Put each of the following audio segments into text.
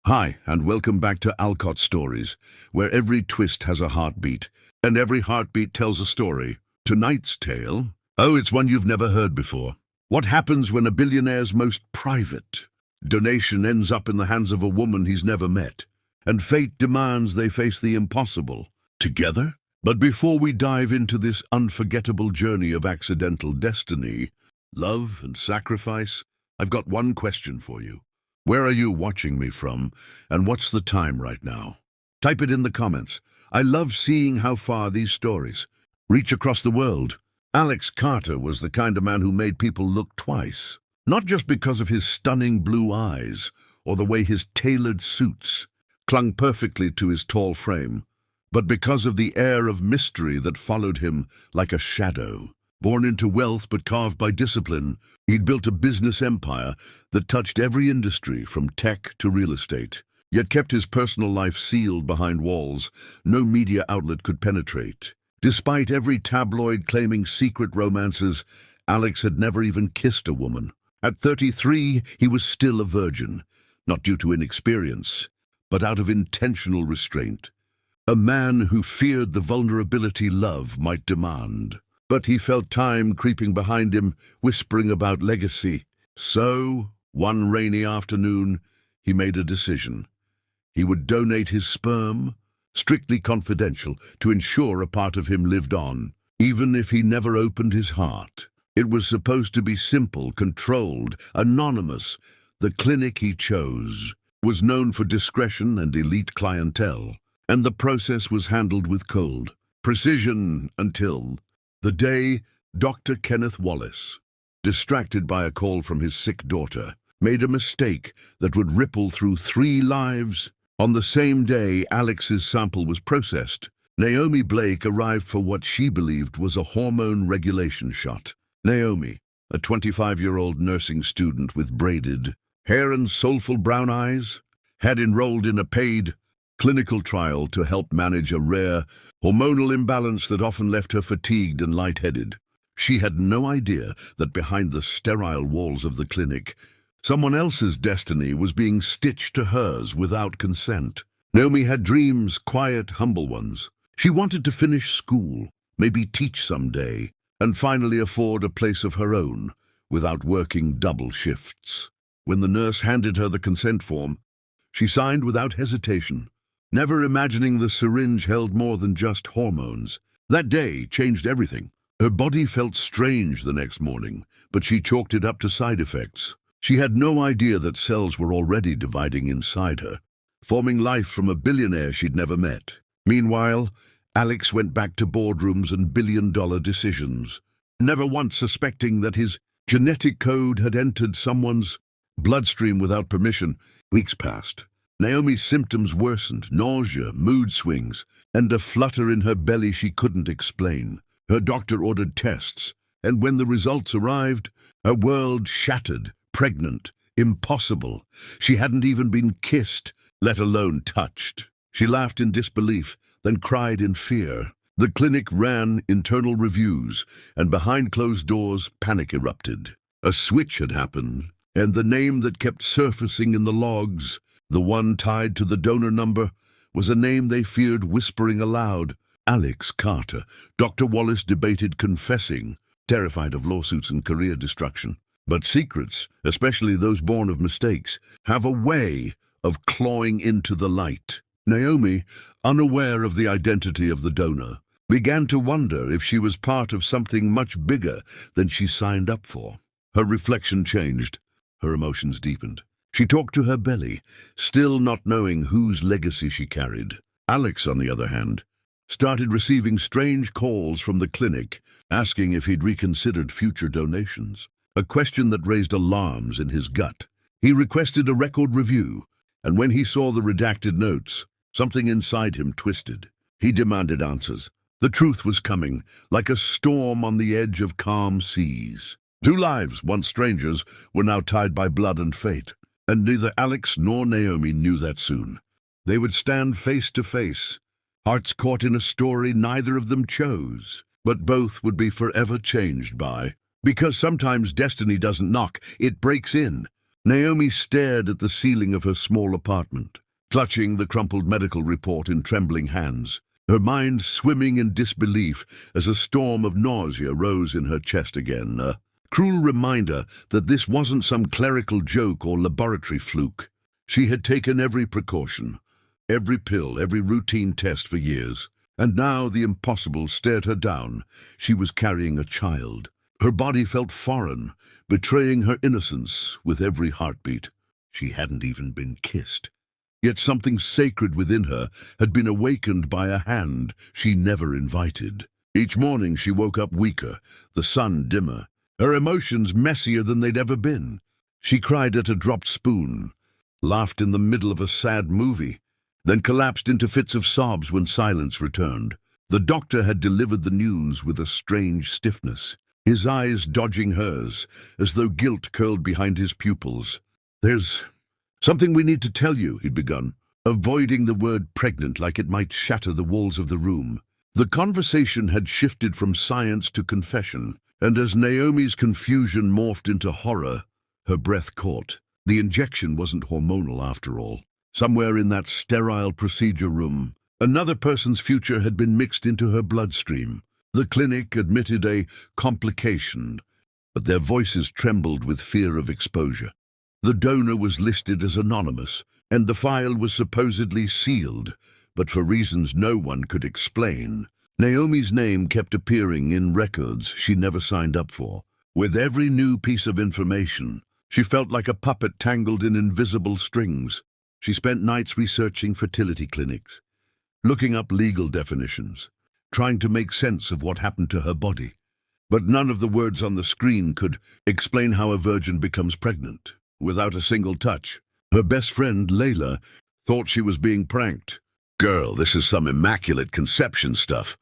Hi, and welcome back to Alcott Stories, where every twist has a heartbeat, and every heartbeat tells a story. Tonight's tale, it's one you've never heard before. What happens when a billionaire's most private donation ends up in the hands of a woman he's never met, and fate demands they face the impossible together? But before we dive into this unforgettable journey of accidental destiny, love and sacrifice, I've got one question for you. Where are you watching me from, and what's the time right now? Type it in the comments. I love seeing how far these stories reach across the world. Alex Carter was the kind of man who made people look twice, not just because of his stunning blue eyes or the way his tailored suits clung perfectly to his tall frame, but because of the air of mystery that followed him like a shadow. Born into wealth but carved by discipline, he'd built a business empire that touched every industry from tech to real estate, yet kept his personal life sealed behind walls no media outlet could penetrate. Despite every tabloid claiming secret romances, Alex had never even kissed a woman. At 33, he was still a virgin, not due to inexperience, but out of intentional restraint. A man who feared the vulnerability love might demand. But he felt time creeping behind him, whispering about legacy. So, one rainy afternoon, he made a decision. He would donate his sperm, strictly confidential, to ensure a part of him lived on, even if he never opened his heart. It was supposed to be simple, controlled, anonymous. The clinic he chose was known for discretion and elite clientele, and the process was handled with cold precision until the day Dr. Kenneth Wallace, distracted by a call from his sick daughter, made a mistake that would ripple through 3 lives. On the same day Alex's sample was processed, Naomi Blake arrived for what she believed was a hormone regulation shot. Naomi, a 25-year-old nursing student with braided hair and soulful brown eyes, had enrolled in a paid clinical trial to help manage a rare hormonal imbalance that often left her fatigued and lightheaded. She had no idea that behind the sterile walls of the clinic, someone else's destiny was being stitched to hers without consent. Naomi had dreams, quiet, humble ones. She wanted to finish school, maybe teach someday, and finally afford a place of her own without working double shifts. When the nurse handed her the consent form, she signed without hesitation, never imagining the syringe held more than just hormones. That day changed everything. Her body felt strange the next morning, but she chalked it up to side effects. She had no idea that cells were already dividing inside her, forming life from a billionaire she'd never met. Meanwhile, Alex went back to boardrooms and billion-dollar decisions, never once suspecting that his genetic code had entered someone's bloodstream without permission. Weeks passed. Naomi's symptoms worsened, nausea, mood swings, and a flutter in her belly she couldn't explain. Her doctor ordered tests, and when the results arrived, her world shattered. Pregnant, impossible. She hadn't even been kissed, let alone touched. She laughed in disbelief, then cried in fear. The clinic ran internal reviews, and behind closed doors, panic erupted. A switch had happened, and the name that kept surfacing in the logs, the one tied to the donor number, was a name they feared whispering aloud. Alex Carter. Dr. Wallace debated confessing, terrified of lawsuits and career destruction. But secrets, especially those born of mistakes, have a way of clawing into the light. Naomi, unaware of the identity of the donor, began to wonder if she was part of something much bigger than she signed up for. Her reflection changed. Her emotions deepened. She talked to her belly, still not knowing whose legacy she carried. Alex, on the other hand, started receiving strange calls from the clinic, asking if he'd reconsidered future donations, a question that raised alarms in his gut. He requested a record review, and when he saw the redacted notes, something inside him twisted. He demanded answers. The truth was coming, like a storm on the edge of calm seas. 2 lives, once strangers, were now tied by blood and fate. And neither Alex nor Naomi knew that soon. They would stand face to face, hearts caught in a story neither of them chose, but both would be forever changed by. Because sometimes destiny doesn't knock, it breaks in. Naomi stared at the ceiling of her small apartment, clutching the crumpled medical report in trembling hands, her mind swimming in disbelief as a storm of nausea rose in her chest again, a cruel reminder that this wasn't some clerical joke or laboratory fluke. She had taken every precaution, every pill, every routine test for years, and now the impossible stared her down. She was carrying a child. Her body felt foreign, betraying her innocence with every heartbeat. She hadn't even been kissed. Yet something sacred within her had been awakened by a hand she never invited. Each morning she woke up weaker, the sun dimmer, her emotions messier than they'd ever been. She cried at a dropped spoon, laughed in the middle of a sad movie, then collapsed into fits of sobs when silence returned. The doctor had delivered the news with a strange stiffness, his eyes dodging hers, as though guilt curled behind his pupils. "There's something we need to tell you," he'd begun, avoiding the word pregnant like it might shatter the walls of the room. The conversation had shifted from science to confession, and as Naomi's confusion morphed into horror, her breath caught. The injection wasn't hormonal after all. Somewhere in that sterile procedure room, another person's future had been mixed into her bloodstream. The clinic admitted a complication, but their voices trembled with fear of exposure. The donor was listed as anonymous, and the file was supposedly sealed, but for reasons no one could explain, Naomi's name kept appearing in records she never signed up for. With every new piece of information, she felt like a puppet tangled in invisible strings. She spent nights researching fertility clinics, looking up legal definitions, trying to make sense of what happened to her body. But none of the words on the screen could explain how a virgin becomes pregnant. Without a single touch, her best friend, Layla, thought she was being pranked. "Girl, this is some immaculate conception stuff,"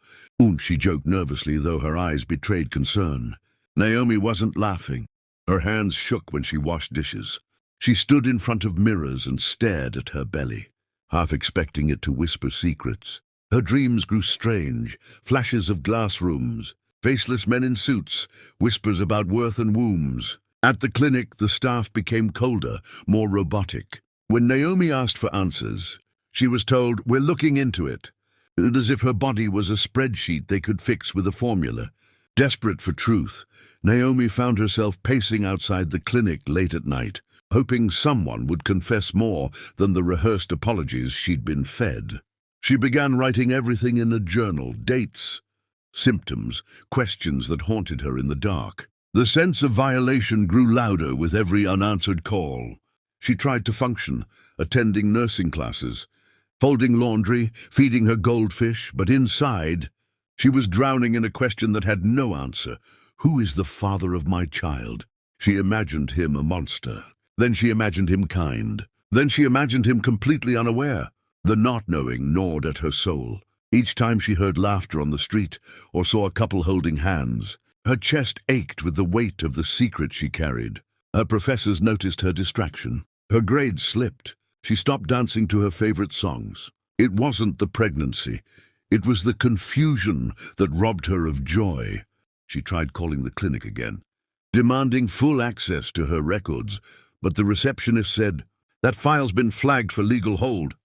she joked nervously, though her eyes betrayed concern. Naomi wasn't laughing. Her hands shook when she washed dishes. She stood in front of mirrors and stared at her belly, half expecting it to whisper secrets. Her dreams grew strange, flashes of glass rooms, faceless men in suits, whispers about worth and wombs. At the clinic, the staff became colder, more robotic. When Naomi asked for answers, she was told, "We're looking into it," as if her body was a spreadsheet they could fix with a formula. Desperate for truth, Naomi found herself pacing outside the clinic late at night, hoping someone would confess more than the rehearsed apologies she'd been fed. She began writing everything in a journal: dates, symptoms, questions that haunted her in the dark. The sense of violation grew louder with every unanswered call. She tried to function, attending nursing classes, folding laundry, feeding her goldfish, but inside, she was drowning in a question that had no answer. Who is the father of my child? She imagined him a monster. Then she imagined him kind. Then she imagined him completely unaware. The not knowing gnawed at her soul. Each time she heard laughter on the street or saw a couple holding hands, her chest ached with the weight of the secret she carried. Her professors noticed her distraction. Her grades slipped. She stopped dancing to her favorite songs. It wasn't the pregnancy. It was the confusion that robbed her of joy. She tried calling the clinic again, demanding full access to her records, but the receptionist said, "That file's been flagged for legal hold."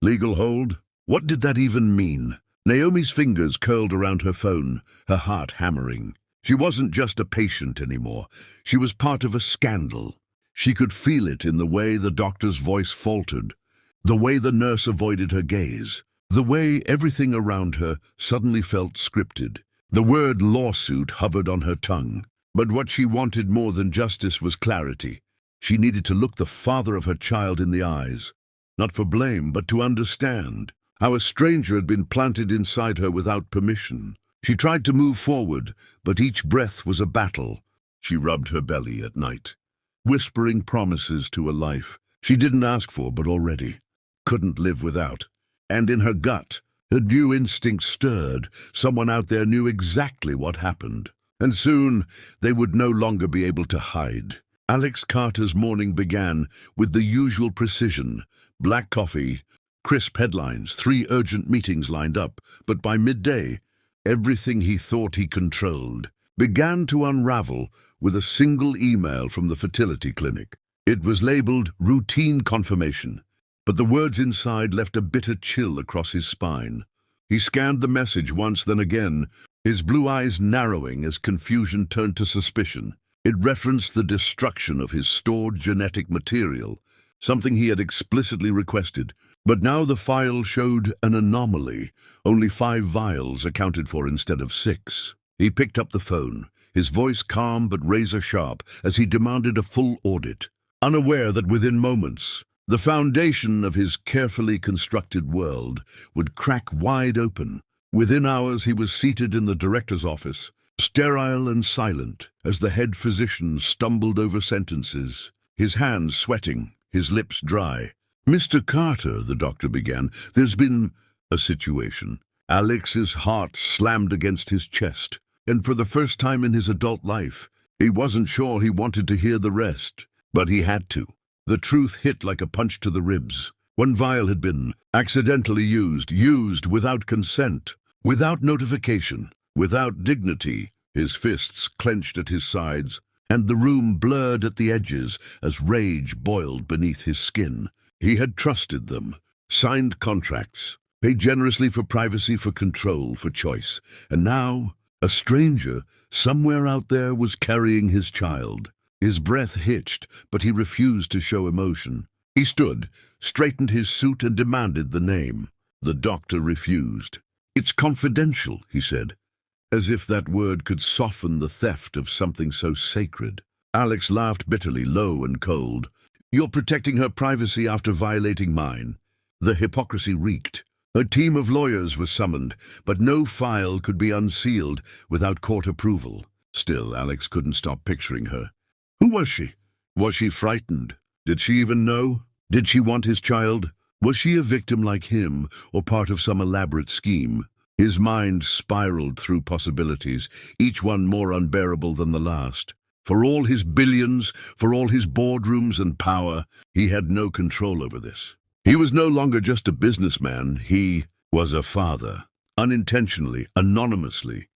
Legal hold? What did that even mean? Naomi's fingers curled around her phone, her heart hammering. She wasn't just a patient anymore. She was part of a scandal. She could feel it in the way the doctor's voice faltered, the way the nurse avoided her gaze, the way everything around her suddenly felt scripted. The word lawsuit hovered on her tongue. But what she wanted more than justice was clarity. She needed to look the father of her child in the eyes, not for blame, but to understand how a stranger had been planted inside her without permission. She tried to move forward, but each breath was a battle. She rubbed her belly at night, whispering promises to a life she didn't ask for but already couldn't live without. And in her gut, a new instinct stirred. Someone out there knew exactly what happened. And soon, they would no longer be able to hide. Alex Carter's morning began with the usual precision: black coffee, crisp headlines, 3 urgent meetings lined up. But by midday, everything he thought he controlled began to unravel with a single email from the fertility clinic. It was labeled routine confirmation, but the words inside left a bitter chill across his spine. He scanned the message once, then again, his blue eyes narrowing as confusion turned to suspicion. It referenced the destruction of his stored genetic material, something he had explicitly requested. But now the file showed an anomaly. Only 5 vials accounted for instead of 6. He picked up the phone, his voice calm but razor-sharp as he demanded a full audit, unaware that within moments, the foundation of his carefully constructed world would crack wide open. Within hours he was seated in the director's office, sterile and silent, as the head physician stumbled over sentences, his hands sweating, his lips dry. "Mr. Carter," the doctor began, "there's been a situation." Alex's heart slammed against his chest, and for the first time in his adult life, he wasn't sure he wanted to hear the rest. But he had to. The truth hit like a punch to the ribs. One vial had been accidentally used without consent, without notification, without dignity. His fists clenched at his sides, and the room blurred at the edges as rage boiled beneath his skin. He had trusted them, signed contracts, paid generously for privacy, for control, for choice. And now, a stranger, somewhere out there, was carrying his child. His breath hitched, but he refused to show emotion. He stood, straightened his suit, and demanded the name. The doctor refused. "It's confidential," he said, as if that word could soften the theft of something so sacred. Alex laughed bitterly, low and cold. "You're protecting her privacy after violating mine." The hypocrisy reeked. A team of lawyers was summoned, but no file could be unsealed without court approval. Still, Alex couldn't stop picturing her. Who was she? Was she frightened? Did she even know? Did she want his child? Was she a victim like him, or part of some elaborate scheme? His mind spiraled through possibilities, each one more unbearable than the last. For all his billions, for all his boardrooms and power, he had no control over this. He was no longer just a businessman, he was a father. Unintentionally, anonymously,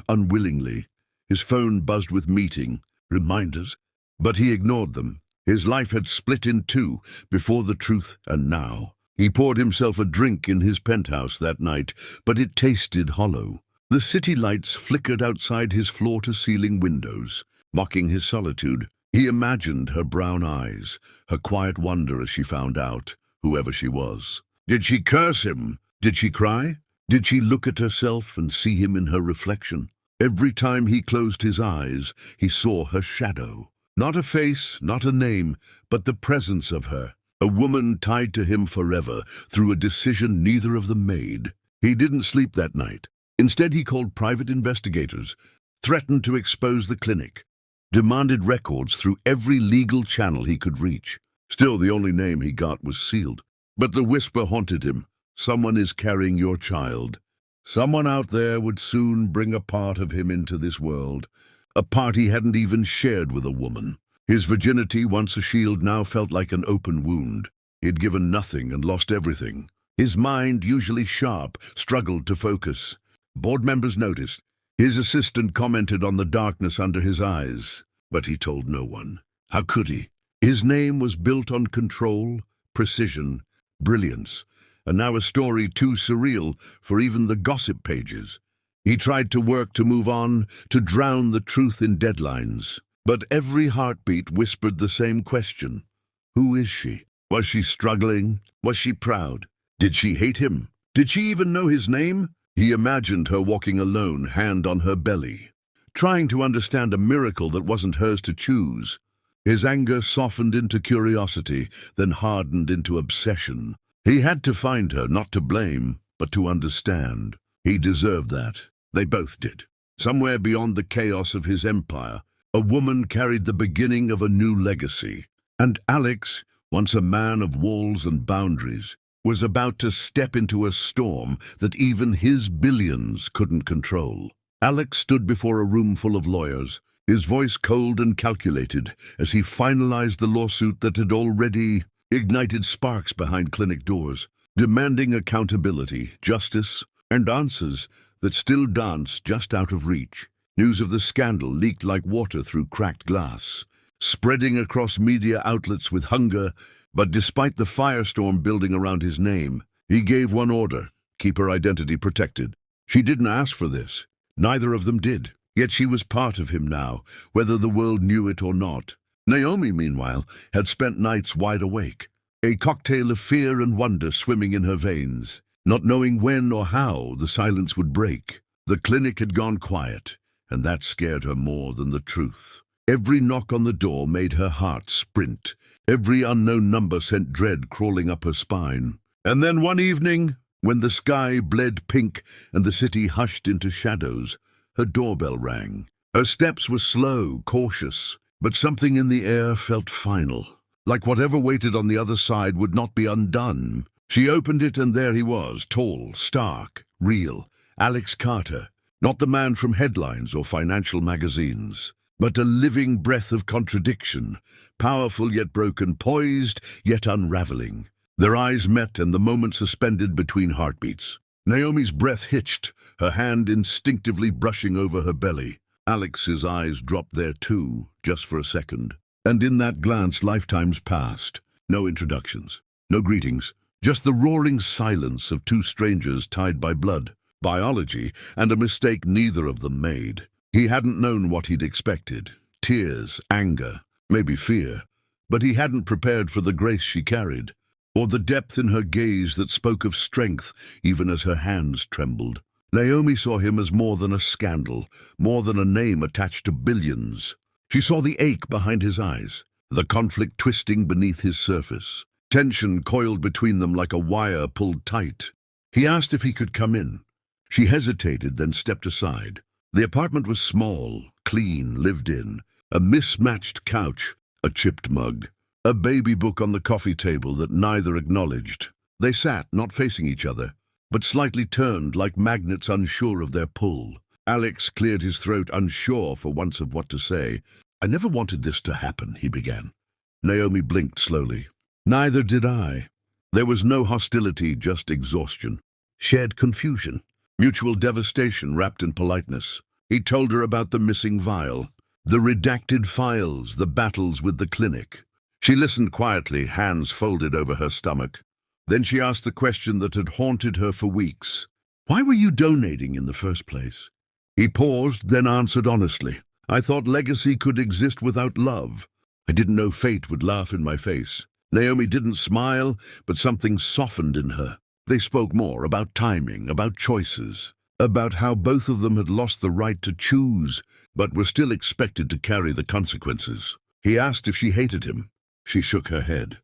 unwillingly. His phone buzzed with meeting reminders, but he ignored them. His life had split in two, before the truth and now. He poured himself a drink in his penthouse that night, but it tasted hollow. The city lights flickered outside his floor-to-ceiling windows, mocking his solitude. He imagined her brown eyes, her quiet wonder as she found out, whoever she was. Did she curse him? Did she cry? Did she look at herself and see him in her reflection? Every time he closed his eyes, he saw her shadow. Not a face, not a name, but the presence of her. A woman tied to him forever, through a decision neither of them made. He didn't sleep that night. Instead, he called private investigators, threatened to expose the clinic, demanded records through every legal channel he could reach. Still, the only name he got was sealed. But the whisper haunted him. Someone is carrying your child. Someone out there would soon bring a part of him into this world, a part he hadn't even shared with a woman. His virginity, once a shield, now felt like an open wound. He'd given nothing and lost everything. His mind, usually sharp, struggled to focus. Board members noticed. His assistant commented on the darkness under his eyes, but he told no one. How could he? His name was built on control, precision, brilliance, and now a story too surreal for even the gossip pages. He tried to work to move on, to drown the truth in deadlines. But every heartbeat whispered the same question. Who is she? Was she struggling? Was she proud? Did she hate him? Did she even know his name? He imagined her walking alone, hand on her belly, trying to understand a miracle that wasn't hers to choose. His anger softened into curiosity, then hardened into obsession. He had to find her, not to blame, but to understand. He deserved that. They both did. Somewhere beyond the chaos of his empire, a woman carried the beginning of a new legacy. And Alex, once a man of walls and boundaries, was about to step into a storm that even his billions couldn't control. Alex stood before a room full of lawyers, his voice cold and calculated as he finalized the lawsuit that had already ignited sparks behind clinic doors, demanding accountability, justice, and answers that still danced just out of reach. News of the scandal leaked like water through cracked glass. spreading across media outlets with hunger, but despite the firestorm building around his name, he gave one order: keep her identity protected. She didn't ask for this. Neither of them did. Yet she was part of him now, whether the world knew it or not. Naomi, meanwhile, had spent nights wide awake, a cocktail of fear and wonder swimming in her veins, not knowing when or how the silence would break. The clinic had gone quiet, and that scared her more than the truth. Every knock on the door made her heart sprint. Every unknown number sent dread crawling up her spine. And then one evening, when the sky bled pink and the city hushed into shadows, her doorbell rang. Her steps were slow, cautious, but something in the air felt final, like whatever waited on the other side would not be undone. She opened it, and there he was, tall, stark, real, Alex Carter, not the man from headlines or financial magazines, but a living breath of contradiction, powerful yet broken, poised yet unraveling. Their eyes met, and the moment suspended between heartbeats. Naomi's breath hitched, her hand instinctively brushing over her belly. Alex's eyes dropped there too, just for a second. And in that glance, lifetimes passed. No introductions, no greetings, just the roaring silence of two strangers tied by blood, biology, and a mistake neither of them made. He hadn't known what he'd expected. Tears, anger, maybe fear. But he hadn't prepared for the grace she carried, or the depth in her gaze that spoke of strength even as her hands trembled. Naomi saw him as more than a scandal, more than a name attached to billions. She saw the ache behind his eyes, the conflict twisting beneath his surface. Tension coiled between them like a wire pulled tight. He asked if he could come in. She hesitated, then stepped aside. The apartment was small, clean, lived in. A mismatched couch, a chipped mug, a baby book on the coffee table that neither acknowledged. They sat, not facing each other, but slightly turned like magnets unsure of their pull. Alex cleared his throat, unsure for once of what to say. "I never wanted this to happen," he began. Naomi blinked slowly. "Neither did I." There was no hostility, just exhaustion. Shared confusion. Mutual devastation wrapped in politeness. He told her about the missing vial, the redacted files, the battles with the clinic. She listened quietly, hands folded over her stomach. Then she asked the question that had haunted her for weeks. "Why were you donating in the first place?" He paused, then answered honestly. "I thought legacy could exist without love. I didn't know fate would laugh in my face." Naomi didn't smile, but something softened in her. They spoke more about timing, about choices, about how both of them had lost the right to choose, but were still expected to carry the consequences. He asked if she hated him. She shook her head.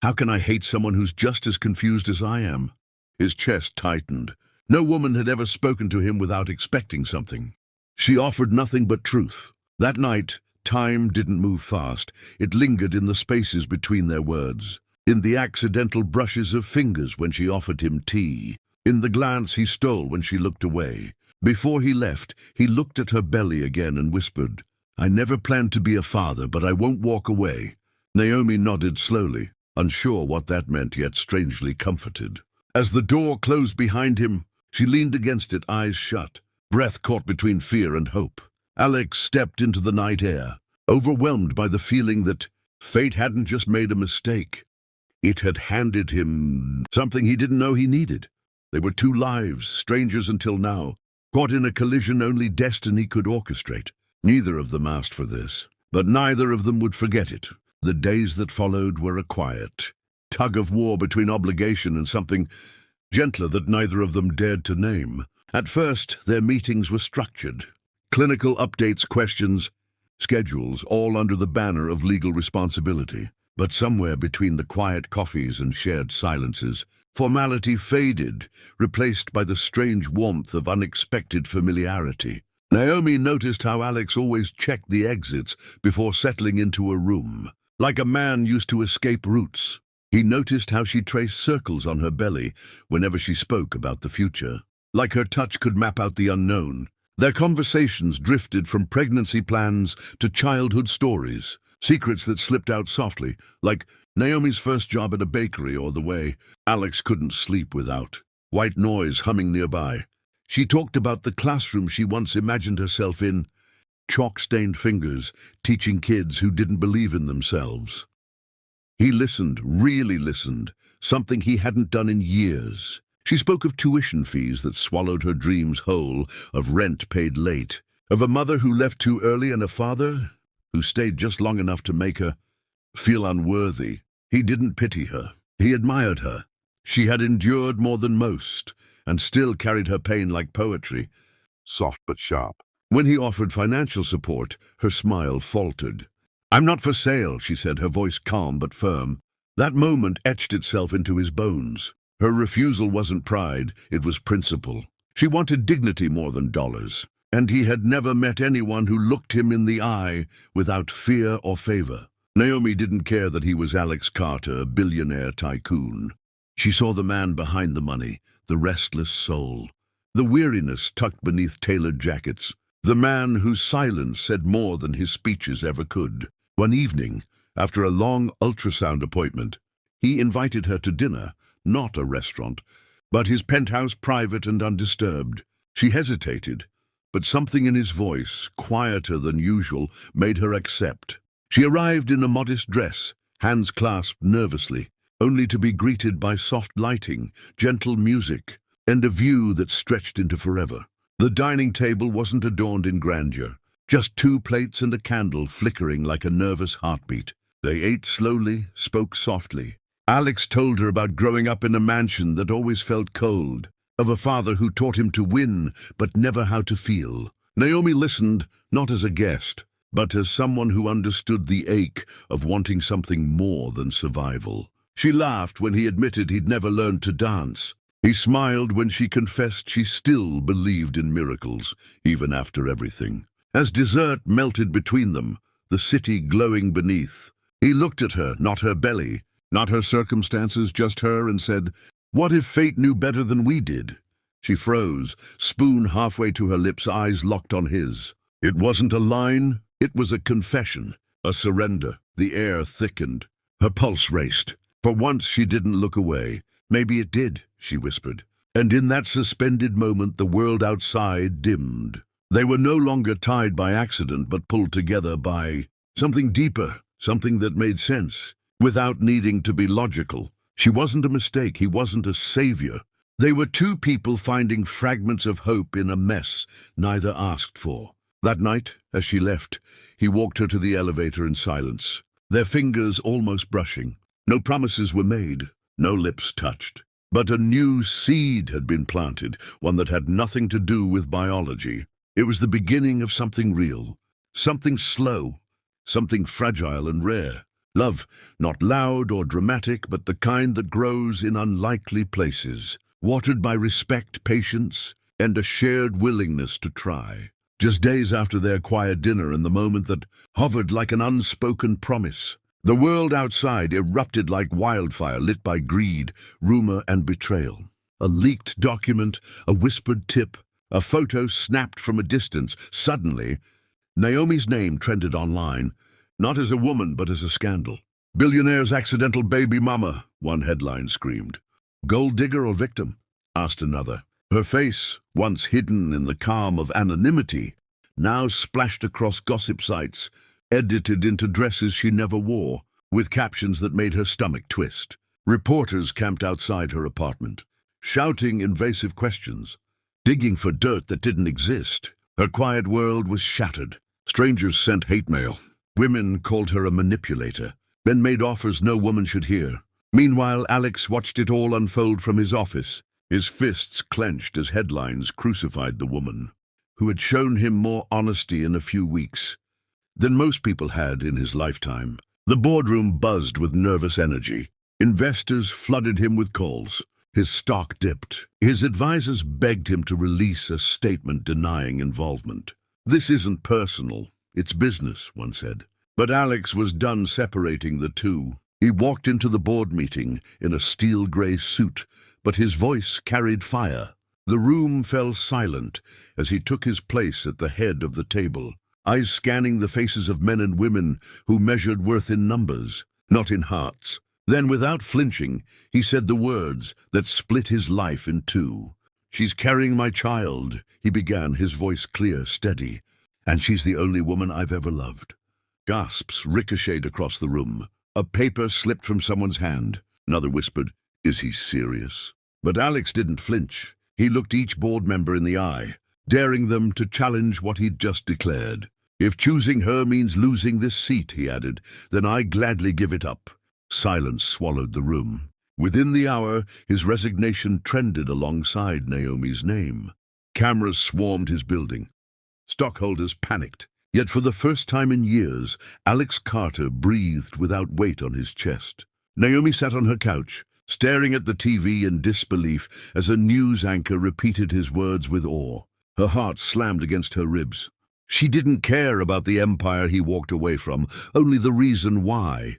"How can I hate someone who's just as confused as I am?" His chest tightened. No woman had ever spoken to him without expecting something. She offered nothing but truth. That night, time didn't move fast. It lingered in the spaces between their words, in the accidental brushes of fingers when she offered him tea, in the glance he stole when she looked away. Before he left, he looked at her belly again and whispered, "I never planned to be a father, but I won't walk away." Naomi nodded slowly, unsure what that meant, yet strangely comforted. As the door closed behind him, she leaned against it, eyes shut, breath caught between fear and hope. Alex stepped into the night air, overwhelmed by the feeling that fate hadn't just made a mistake. It had handed him something he didn't know he needed. They were two lives, strangers until now, caught in a collision only destiny could orchestrate. Neither of them asked for this, but neither of them would forget it. The days that followed were a quiet tug-of-war between obligation and something gentler that neither of them dared to name. At first, their meetings were structured. Clinical updates, questions, schedules, all under the banner of legal responsibility. But somewhere between the quiet coffees and shared silences, formality faded, replaced by the strange warmth of unexpected familiarity. Naomi noticed how Alex always checked the exits before settling into a room, like a man used to escape routes. He noticed how she traced circles on her belly whenever she spoke about the future, like her touch could map out the unknown. Their conversations drifted from pregnancy plans to childhood stories, secrets that slipped out softly, like Naomi's first job at a bakery or the way Alex couldn't sleep without white noise humming nearby. She talked about the classroom she once imagined herself in, chalk-stained fingers, teaching kids who didn't believe in themselves. He listened, really listened, something he hadn't done in years. She spoke of tuition fees that swallowed her dreams whole, of rent paid late, of a mother who left too early and a father who stayed just long enough to make her feel unworthy. He didn't pity her. He admired her. She had endured more than most, and still carried her pain like poetry, soft but sharp. When he offered financial support, her smile faltered. "I'm not for sale," she said, her voice calm but firm. That moment etched itself into his bones. Her refusal wasn't pride, it was principle. She wanted dignity more than dollars, and he had never met anyone who looked him in the eye without fear or favor. Naomi didn't care that he was Alex Carter, a billionaire tycoon. She saw the man behind the money, the restless soul, the weariness tucked beneath tailored jackets, the man whose silence said more than his speeches ever could. One evening, after a long ultrasound appointment, he invited her to dinner, not a restaurant, but his penthouse, private and undisturbed. She hesitated, but something in his voice, quieter than usual, made her accept. She arrived in a modest dress, hands clasped nervously, only to be greeted by soft lighting, gentle music, and a view that stretched into forever. The dining table wasn't adorned in grandeur, just 2 plates and a candle flickering like a nervous heartbeat. They ate slowly, spoke softly. Alex told her about growing up in a mansion that always felt cold, of a father who taught him to win but never how to feel. Naomi listened, not as a guest, but as someone who understood the ache of wanting something more than survival. She laughed when he admitted he'd never learned to dance. He smiled when she confessed she still believed in miracles, even after everything. As dessert melted between them, the city glowing beneath, he looked at her, not her belly, not her circumstances, just her, and said, "What if fate knew better than we did?" She froze, spoon halfway to her lips, eyes locked on his. It wasn't a line, it was a confession, a surrender. The air thickened. Her pulse raced. For once she didn't look away. "Maybe it did," she whispered. And in that suspended moment the world outside dimmed. They were no longer tied by accident, but pulled together by something deeper, something that made sense, without needing to be logical. She wasn't a mistake, he wasn't a savior. They were 2 people finding fragments of hope in a mess neither asked for. That night, as she left, he walked her to the elevator in silence, their fingers almost brushing. No promises were made, no lips touched. But a new seed had been planted, one that had nothing to do with biology. It was the beginning of something real, something slow, something fragile and rare. Love, not loud or dramatic, but the kind that grows in unlikely places, watered by respect, patience, and a shared willingness to try. Just days after their quiet dinner and the moment that hovered like an unspoken promise, the world outside erupted like wildfire, lit by greed, rumor, and betrayal. A leaked document, a whispered tip, a photo snapped from a distance. Suddenly, Naomi's name trended online, not as a woman, but as a scandal. "Billionaire's accidental baby mama," one headline screamed. "Gold digger or victim?" asked another. Her face, once hidden in the calm of anonymity, now splashed across gossip sites, edited into dresses she never wore, with captions that made her stomach twist. Reporters camped outside her apartment, shouting invasive questions, digging for dirt that didn't exist. Her quiet world was shattered. Strangers sent hate mail. Women called her a manipulator. Men made offers no woman should hear. Meanwhile, Alex watched it all unfold from his office, his fists clenched as headlines crucified the woman who had shown him more honesty in a few weeks than most people had in his lifetime. The boardroom buzzed with nervous energy. Investors flooded him with calls. His stock dipped. His advisors begged him to release a statement denying involvement. "This isn't personal, it's business," one said. But Alex was done separating the two. He walked into the board meeting in a steel-gray suit, but his voice carried fire. The room fell silent as he took his place at the head of the table, eyes scanning the faces of men and women who measured worth in numbers, not in hearts. Then, without flinching, he said the words that split his life in two. "She's carrying my child," he began, his voice clear, steady. And she's the only woman I've ever loved. Gasps ricocheted across the room. A paper slipped from someone's hand. Another whispered, "Is he serious?" But Alex didn't flinch. He looked each board member in the eye, daring them to challenge what he'd just declared. "If choosing her means losing this seat," he added, "then I gladly give it up." Silence swallowed the room. Within the hour, his resignation trended alongside Naomi's name. Cameras swarmed his building. Stockholders panicked. Yet for the first time in years, Alex Carter breathed without weight on his chest. Naomi sat on her couch, staring at the TV in disbelief as a news anchor repeated his words with awe. Her heart slammed against her ribs. She didn't care about the empire he walked away from, only the reason why.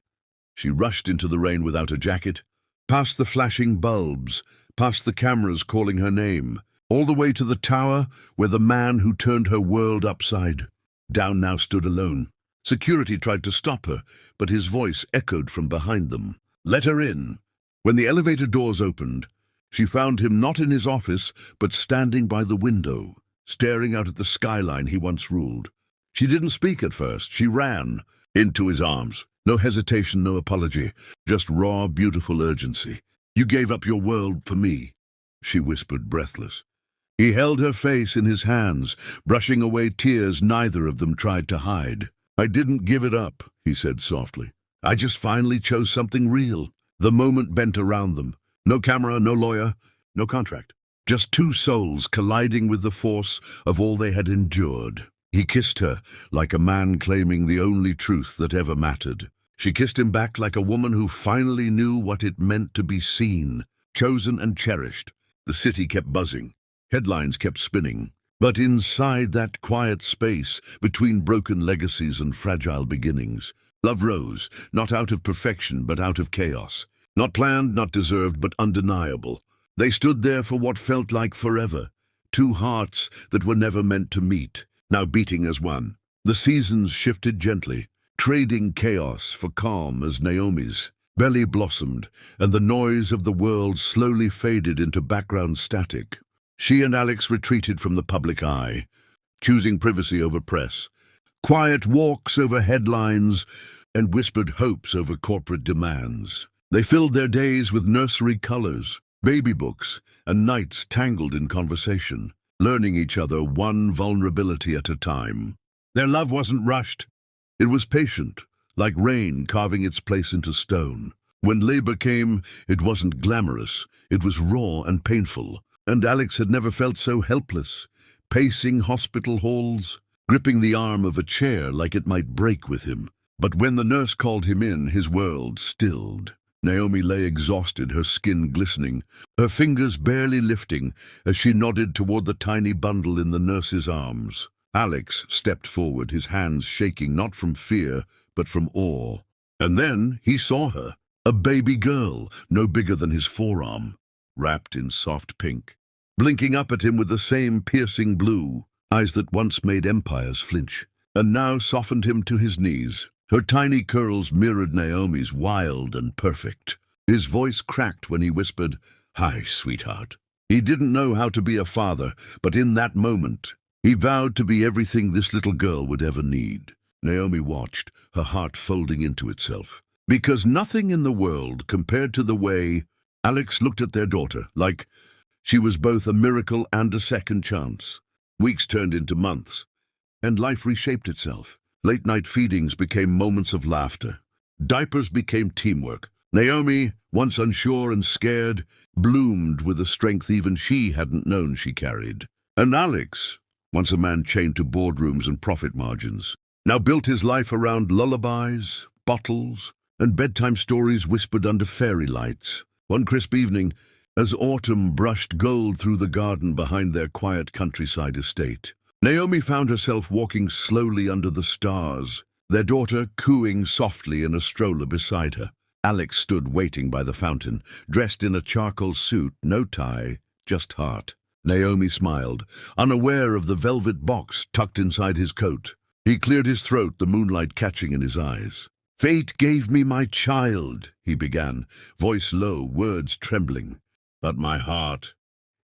She rushed into the rain without a jacket, past the flashing bulbs, past the cameras calling her name, all the way to the tower where the man who turned her world upside down now stood alone. Security tried to stop her, but his voice echoed from behind them. "Let her in." When the elevator doors opened, she found him not in his office, but standing by the window, staring out at the skyline he once ruled. She didn't speak at first. She ran into his arms. No hesitation, no apology, just raw, beautiful urgency. "You gave up your world for me," she whispered, breathless. He held her face in his hands, brushing away tears neither of them tried to hide. "I didn't give it up," he said softly. "I just finally chose something real." The moment bent around them. No camera, no lawyer, no contract. Just two souls colliding with the force of all they had endured. He kissed her like a man claiming the only truth that ever mattered. She kissed him back like a woman who finally knew what it meant to be seen, chosen and cherished. The city kept buzzing. Headlines kept spinning. But inside that quiet space, between broken legacies and fragile beginnings, love rose, not out of perfection but out of chaos. Not planned, not deserved, but undeniable. They stood there for what felt like forever. Two hearts that were never meant to meet, now beating as one. The seasons shifted gently, trading chaos for calm as Naomi's belly blossomed, and the noise of the world slowly faded into background static. She and Alex retreated from the public eye, choosing privacy over press, quiet walks over headlines, and whispered hopes over corporate demands. They filled their days with nursery colors, baby books, and nights tangled in conversation, learning each other one vulnerability at a time. Their love wasn't rushed. It was patient, like rain carving its place into stone. When labor came, it wasn't glamorous. It was raw and painful. And Alex had never felt so helpless, pacing hospital halls, gripping the arm of a chair like it might break with him. But when the nurse called him in, his world stilled. Naomi lay exhausted, her skin glistening, her fingers barely lifting as she nodded toward the tiny bundle in the nurse's arms. Alex stepped forward, his hands shaking not from fear, but from awe. And then he saw her, a baby girl, no bigger than his forearm, wrapped in soft pink, blinking up at him with the same piercing blue, eyes that once made empires flinch, and now softened him to his knees. Her tiny curls mirrored Naomi's, wild and perfect. His voice cracked when he whispered, "Hi, sweetheart." He didn't know how to be a father, but in that moment, he vowed to be everything this little girl would ever need. Naomi watched, her heart folding into itself. Because nothing in the world compared to the way Alex looked at their daughter, like she was both a miracle and a second chance. Weeks turned into months, and life reshaped itself. Late-night feedings became moments of laughter. Diapers became teamwork. Naomi, once unsure and scared, bloomed with a strength even she hadn't known she carried. And Alex, once a man chained to boardrooms and profit margins, now built his life around lullabies, bottles, and bedtime stories whispered under fairy lights. One crisp evening, as autumn brushed gold through the garden behind their quiet countryside estate, Naomi found herself walking slowly under the stars, their daughter cooing softly in a stroller beside her. Alex stood waiting by the fountain, dressed in a charcoal suit, no tie, just heart. Naomi smiled, unaware of the velvet box tucked inside his coat. He cleared his throat, the moonlight catching in his eyes. "Fate gave me my child," he began, voice low, words trembling. "But my heart,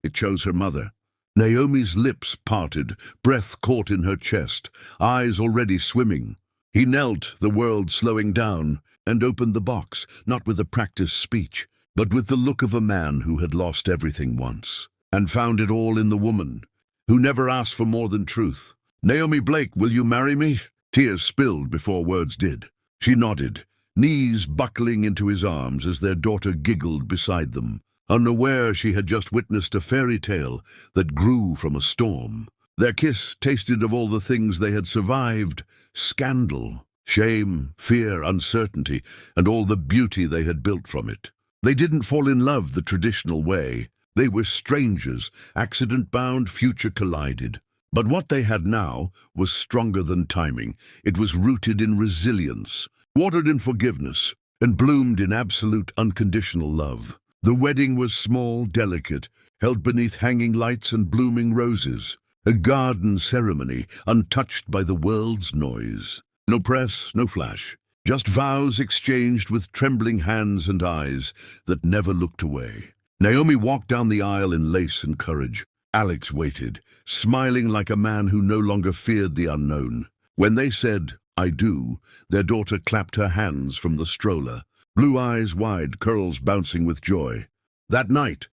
it chose her mother." Naomi's lips parted, breath caught in her chest, eyes already swimming. He knelt, the world slowing down, and opened the box, not with a practiced speech, but with the look of a man who had lost everything once, and found it all in the woman, who never asked for more than truth. "Naomi Blake, will you marry me?" Tears spilled before words did. She nodded, knees buckling into his arms as their daughter giggled beside them, unaware she had just witnessed a fairy tale that grew from a storm. Their kiss tasted of all the things they had survived: scandal, shame, fear, uncertainty, and all the beauty they had built from it. They didn't fall in love the traditional way. They were strangers, accident-bound, future-collided. But what they had now was stronger than timing. It was rooted in resilience, watered in forgiveness, and bloomed in absolute unconditional love. The wedding was small, delicate, held beneath hanging lights and blooming roses. A garden ceremony, untouched by the world's noise. No press, no flash. Just vows exchanged with trembling hands and eyes that never looked away. Naomi walked down the aisle in lace and courage. Alex waited, smiling like a man who no longer feared the unknown. When they said, "I do," their daughter clapped her hands from the stroller, blue eyes wide, curls bouncing with joy. That night,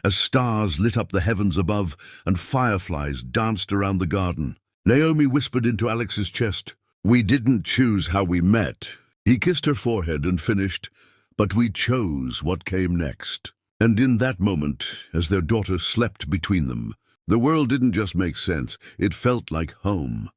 as stars lit up the heavens above and fireflies danced around the garden, Naomi whispered into Alex's chest, "We didn't choose how we met." He kissed her forehead and finished, "But we chose what came next." And in that moment, as their daughter slept between them, the world didn't just make sense, it felt like home.